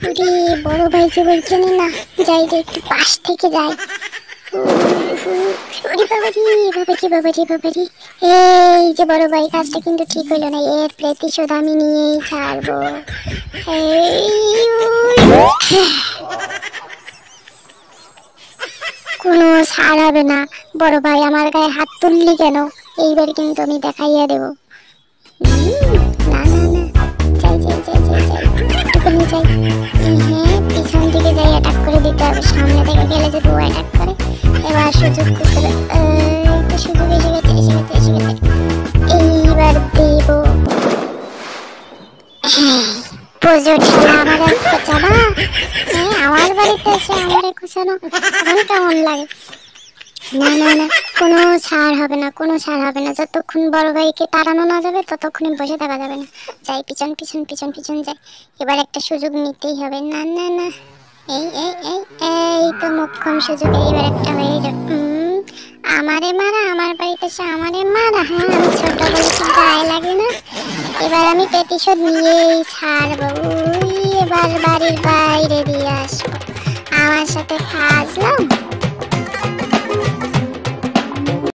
ওরে বড় ভাই যে বলছেন না, যাই যে একটু পাশ থেকে যাই। ওরে বাবারি বাবারি বাবারি বাবারি, এই যে বড় ভাই কাজটা কিন্তু ঠিক হইলো না, এর প্রতিশোধ আমি নিয়েই ছাড়বো। কোনো ছাড় হবে না। বড় ভাই আমার গায়ে হাত তুললি কেন? এইবার কিন্তু আমি দেখাইয়া দেবো। না না না, যাই যাই যাই যাই যাই, একটুখানি যাই। হ্যাঁ, পিছন দিকে যাই, অ্যাটাক করে দিতে হবে। সামনে থেকে গেলে যদি ও অ্যাটাক করে, এবার সুযোগ করে সুযোগ এসে গেছে এসে গেছে এসে গেছে, এইবার দেব। প্রজোর শালা আমার খোঁচাবা। হ্যাঁ, আমার বাড়িতে এসে আমার খোঁচানো এখন কেমন লাগে? না না না, কোনো ছাড় হবে না, কোনো ছাড় হবে না। যতক্ষণ বড় ভাইকে তাড়ানো না যাবে ততক্ষণ বসে থাকা যাবে না। যাই, পিছন পিছন পিছন পিছন যাই। এবার একটা সুযোগ নিতেই হবে। না না না, এই এই এই এই তো মোক্ষম সুযোগ, এইবার একটা হয়ে যাক। আমারে মারা, আমার বাড়িতে এসে আমারে মারা। হ্যাঁ, আমি ছোট বলেছি, গায়ে লাগে না। এবার আমি প্রতিশোধ নিয়েই ছাড়বো। এবার বাড়ির বাইরে দিয়ে আসবো। আমার সাথে খাজলাম।